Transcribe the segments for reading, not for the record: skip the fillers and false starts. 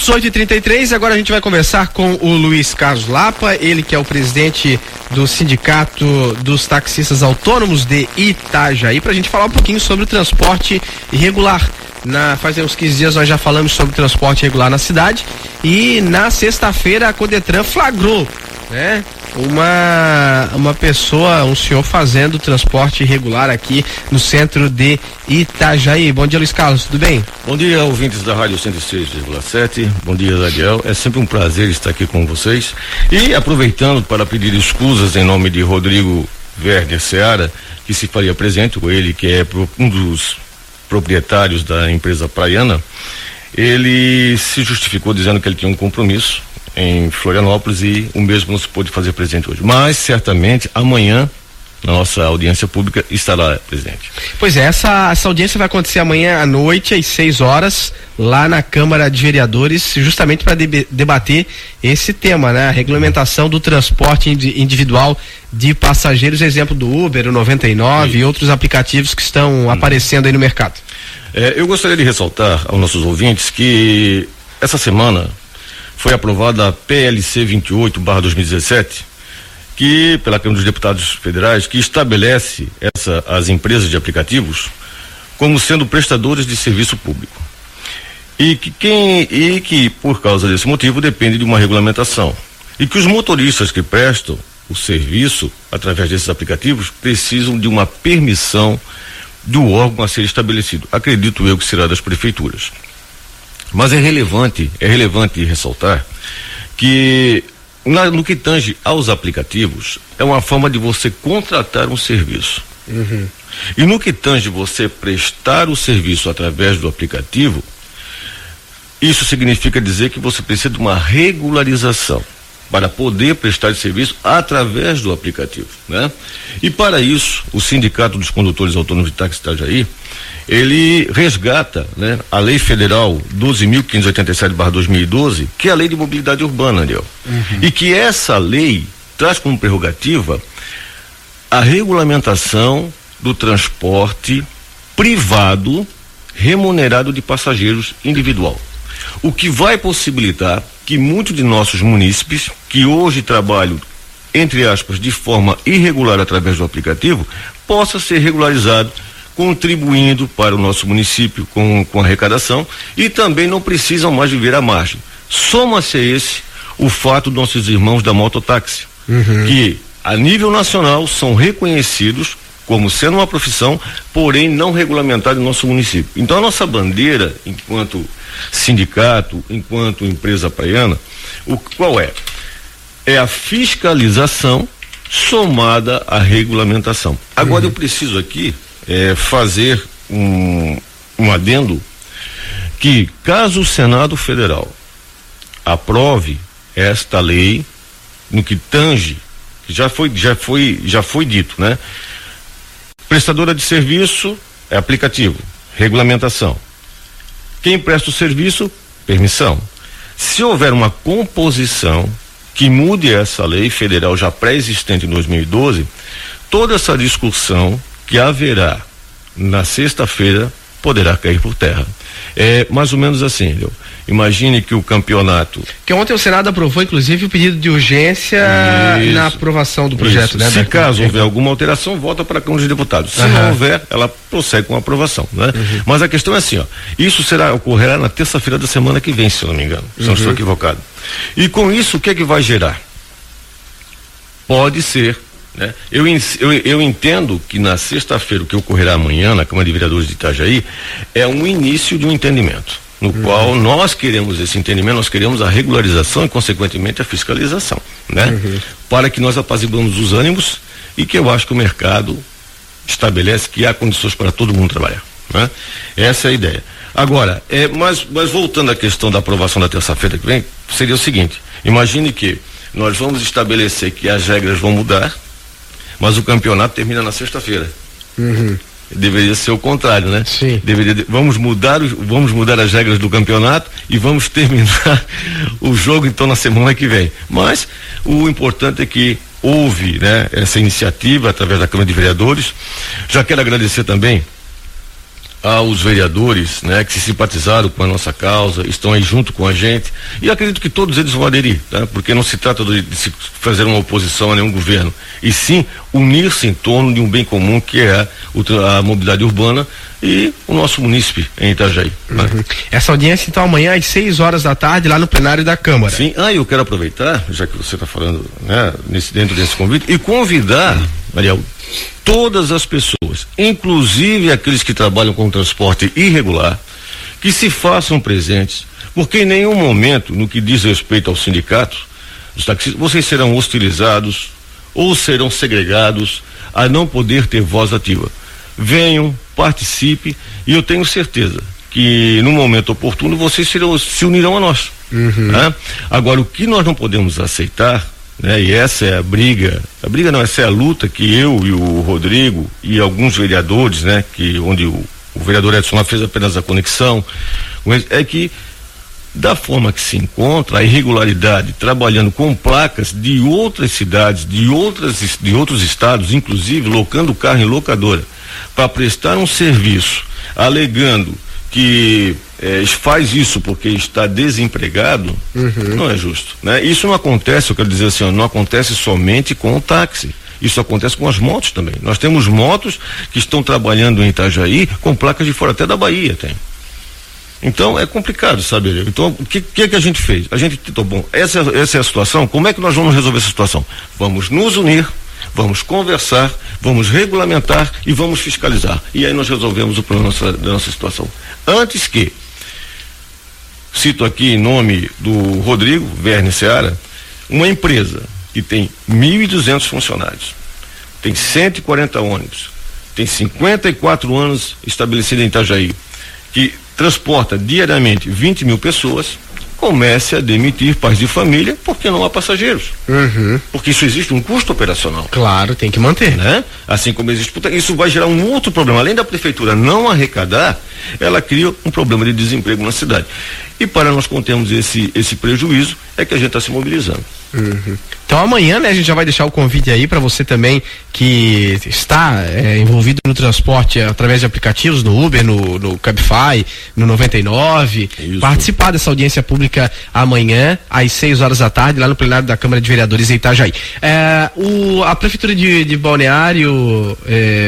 minutos, 8h33, agora a gente vai conversar com o Luiz Carlos Lapa, ele que é o presidente do Sindicato dos Taxistas Autônomos de Itajaí, pra gente falar um pouquinho sobre o transporte irregular. Faz uns 15 dias nós já falamos sobre transporte irregular na cidade e na sexta-feira a Codetran flagrou, né? Uma pessoa, um senhor fazendo transporte irregular aqui no centro de Itajaí. Bom dia, Luiz Carlos, tudo bem? Bom dia, ouvintes da Rádio 106,7. Bom dia, Daniel. É sempre um prazer estar aqui com vocês. E aproveitando para pedir escusas em nome de Rodrigo Werner Seara, que se faria presente, ele que é um dos proprietários da empresa praiana, ele se justificou dizendo que ele tinha um compromisso em Florianópolis e o mesmo não se pôde fazer presente hoje, mas certamente amanhã na nossa audiência pública estará presente. Pois é, essa audiência vai acontecer amanhã à noite às 6 horas lá na Câmara de Vereadores, justamente para debater esse tema, né? A regulamentação do transporte individual de passageiros, exemplo do Uber, o 99 e outros aplicativos que estão aparecendo aí no mercado. Eu gostaria de ressaltar aos nossos ouvintes que essa semana foi aprovada a PLC 28/2017, que pela Câmara dos Deputados Federais, que estabelece as empresas de aplicativos como sendo prestadores de serviço público. E que por causa desse motivo depende de uma regulamentação. E que os motoristas que prestam o serviço através desses aplicativos precisam de uma permissão do órgão a ser estabelecido. Acredito eu que será das prefeituras. Mas é relevante ressaltar que no que tange aos aplicativos, é uma forma de você contratar um serviço. Uhum. E no que tange você prestar o serviço através do aplicativo, isso significa dizer que você precisa de uma regularização para poder prestar serviço através do aplicativo, né? E para isso, o Sindicato dos Condutores Autônomos de Táxi Itajaí, ele resgata, né, a Lei Federal 12.587/2012, que é a Lei de Mobilidade Urbana, Ariel. Uhum. E que essa lei traz como prerrogativa a regulamentação do transporte privado remunerado de passageiros individual. O que vai possibilitar que muitos de nossos munícipes, que hoje trabalham, entre aspas, de forma irregular através do aplicativo, possa ser regularizado, contribuindo para o nosso município com arrecadação, e também não precisam mais viver à margem. Soma-se a esse o fato dos nossos irmãos da mototáxi, que a nível nacional são reconhecidos como sendo uma profissão, porém não regulamentada no nosso município. Então a nossa bandeira, enquanto sindicato, enquanto empresa praiana, qual é? É a fiscalização somada à regulamentação. Agora eu preciso aqui fazer um adendo, que caso o Senado Federal aprove esta lei, no que tange, já foi dito, né? Prestadora de serviço é aplicativo, regulamentação. Quem presta o serviço, permissão. Se houver uma composição que mude essa lei federal já pré-existente em 2012, toda essa discussão que haverá na sexta-feira poderá cair por terra. É mais ou menos assim, entendeu? Imagine que o campeonato... Que ontem o Senado aprovou, inclusive, o pedido de urgência na aprovação do projeto, né? Se caso houver alguma alteração, volta para a Câmara dos Deputados. Se não houver, ela prossegue com a aprovação, né? Mas a questão é assim, ó, isso ocorrerá na terça-feira da semana que vem, se eu não me engano, se não estou equivocado. E com isso, o que é que vai gerar? Pode ser, né? Eu entendo que na sexta-feira, o que ocorrerá amanhã na Câmara de Vereadores de Itajaí, é um início de um entendimento, no qual nós queremos esse entendimento, nós queremos a regularização e, consequentemente, a fiscalização, né? Para que nós apaziguemos os ânimos e que eu acho que o mercado estabelece que há condições para todo mundo trabalhar, né? Essa é a ideia. Agora, mas voltando à questão da aprovação da terça-feira que vem, seria o seguinte: imagine que nós vamos estabelecer que as regras vão mudar, mas o campeonato termina na sexta-feira. Deveria ser o contrário, né? Sim. Vamos mudar as regras do campeonato e vamos terminar o jogo então na semana que vem. Mas o importante é que houve, né, essa iniciativa através da Câmara de Vereadores. Já quero agradecer também aos vereadores, né, que se simpatizaram com a nossa causa, estão aí junto com a gente, e acredito que todos eles vão aderir, tá? Porque não se trata de se fazer uma oposição a nenhum governo, e sim unir-se em torno de um bem comum, que é a mobilidade urbana e o nosso munícipe em Itajaí. Né? Essa audiência então amanhã às 6 horas da tarde lá no plenário da Câmara. Sim, eu quero aproveitar, já que você está falando, né, dentro desse convite, e convidar, Mariel, todas as pessoas, inclusive aqueles que trabalham com transporte irregular, que se façam presentes, porque em nenhum momento, no que diz respeito ao sindicato dos taxistas, vocês serão hostilizados ou serão segregados a não poder ter voz ativa. Venham, participe, e eu tenho certeza que no momento oportuno vocês se unirão a nós. Né? Agora, o que nós não podemos aceitar, né, e essa é a briga não, essa é a luta que eu e o Rodrigo e alguns vereadores, né, onde o vereador Edson lá fez apenas a conexão, é que da forma que se encontra a irregularidade, trabalhando com placas de outras cidades, de outros estados, inclusive locando o carro em locadora, para prestar um serviço, alegando que faz isso porque está desempregado, não é justo, né? Isso não acontece, eu quero dizer assim, não acontece somente com o táxi, isso acontece com as motos também. Nós temos motos que estão trabalhando em Itajaí com placas de fora, até da Bahia tem. Então é complicado, sabe? Então o que a gente fez? A gente tentou, bom, essa é a situação, como é que nós vamos resolver essa situação? Vamos nos unir, vamos conversar, vamos regulamentar e vamos fiscalizar. E aí nós resolvemos o problema da nossa situação. Antes que, cito aqui em nome do Rodrigo Verne Seara, uma empresa que tem 1.200 funcionários, tem 140 ônibus, tem 54 anos estabelecida em Itajaí, que transporta diariamente 20 mil pessoas, comece a demitir pais de família porque não há passageiros. Porque isso existe um custo operacional. Claro, tem que manter. Né? Assim como existe, isso vai gerar um outro problema. Além da prefeitura não arrecadar, ela cria um problema de desemprego na cidade. E para nós contermos esse prejuízo, é que a gente está se mobilizando. Então amanhã, né, a gente já vai deixar o convite aí para você também que está envolvido no transporte através de aplicativos, no Uber, no Cabify, no 99, participar dessa audiência pública amanhã às 6 horas da tarde lá no plenário da Câmara de Vereadores em Itajaí. A prefeitura de Balneário,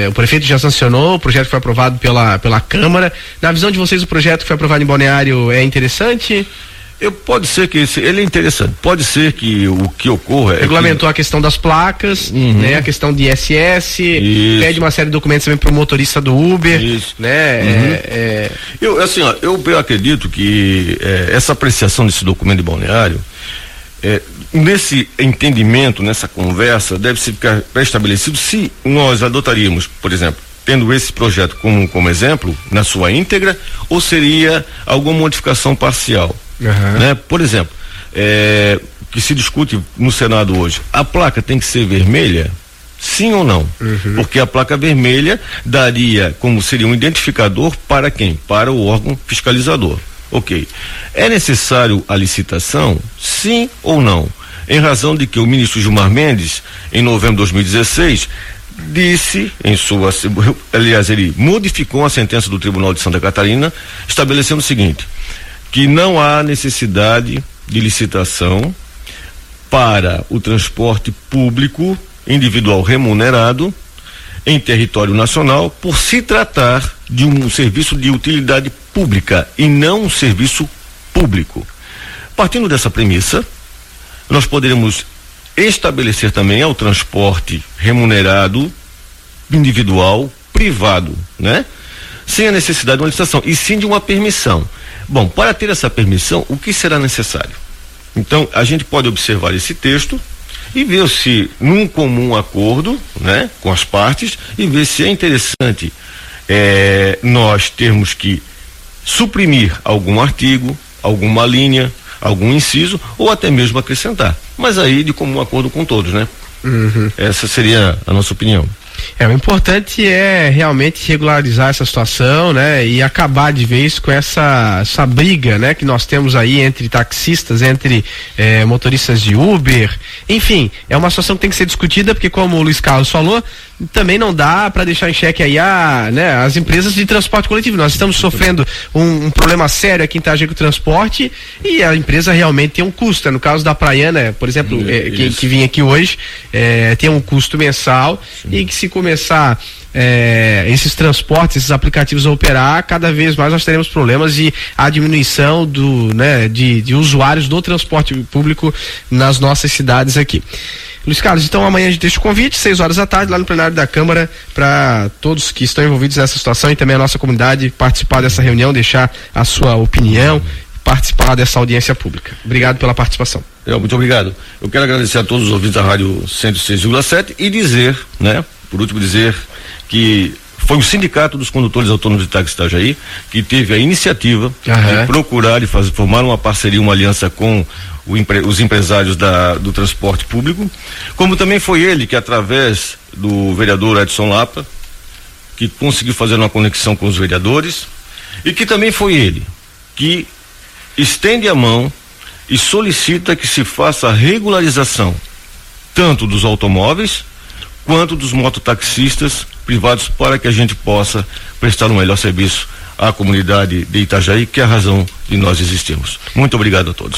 o prefeito já sancionou, o projeto foi aprovado pela Câmara. Na visão de vocês, o projeto que foi aprovado em Balneário é interessante? Pode ser que ele é interessante, pode ser que o que ocorra regulamentou a questão das placas, né, a questão de ISS, pede uma série de documentos também para o motorista do Uber, né? Eu acredito que essa apreciação desse documento de Balneário, nesse entendimento, nessa conversa, deve ficar pré-estabelecido se nós adotaríamos, por exemplo, tendo esse projeto como exemplo, na sua íntegra, ou seria alguma modificação parcial. Né? Por exemplo, que se discute no Senado hoje, a placa tem que ser vermelha? Sim ou não? Porque a placa vermelha seria um identificador para quem? Para o órgão fiscalizador. Ok. É necessário a licitação? Sim ou não? Em razão de que o ministro Gilmar Mendes, em novembro de 2016, disse aliás, ele modificou a sentença do Tribunal de Santa Catarina, estabelecendo o seguinte: que não há necessidade de licitação para o transporte público individual remunerado em território nacional, por se tratar de um serviço de utilidade pública e não um serviço público. Partindo dessa premissa, nós poderemos estabelecer também o transporte remunerado individual privado, né? Sem a necessidade de uma licitação, e sim de uma permissão. Bom, para ter essa permissão, o que será necessário? Então, a gente pode observar esse texto e ver se, num comum acordo, né, com as partes, e ver se é interessante nós termos que suprimir algum artigo, alguma linha, algum inciso, ou até mesmo acrescentar. Mas aí de comum acordo com todos, né? Essa seria a nossa opinião. O importante é realmente regularizar essa situação, né? E acabar de vez com essa briga, né? Que nós temos aí entre taxistas, entre motoristas de Uber, enfim, é uma situação que tem que ser discutida, porque como o Luiz Carlos falou, também não dá para deixar em xeque aí as empresas de transporte coletivo. Nós estamos sofrendo um problema sério aqui em Itajaí com o transporte e a empresa realmente tem um custo. No caso da Praiana, por exemplo, que vinha aqui hoje, tem um custo mensal. Sim. E que se começar esses transportes, esses aplicativos a operar, cada vez mais nós teremos problemas e a diminuição de usuários do transporte público nas nossas cidades aqui. Luiz Carlos, então amanhã a gente deixa o convite, 6 horas da tarde, lá no plenário da Câmara, para todos que estão envolvidos nessa situação e também a nossa comunidade participar dessa reunião, deixar a sua opinião, participar dessa audiência pública. Obrigado pela participação. Muito obrigado. Eu quero agradecer a todos os ouvintes da Rádio 106,7 e dizer, por último dizer que foi o Sindicato dos Condutores Autônomos de Táxi Itajaí que teve a iniciativa de procurar e formar uma parceria, uma aliança com os empresários do transporte público, como também foi ele que, através do vereador Edson Lapa, que conseguiu fazer uma conexão com os vereadores, e que também foi ele que estende a mão e solicita que se faça a regularização tanto dos automóveis quanto dos mototaxistas privados, para que a gente possa prestar um melhor serviço à comunidade de Itajaí, que é a razão de nós existirmos. Muito obrigado a todos.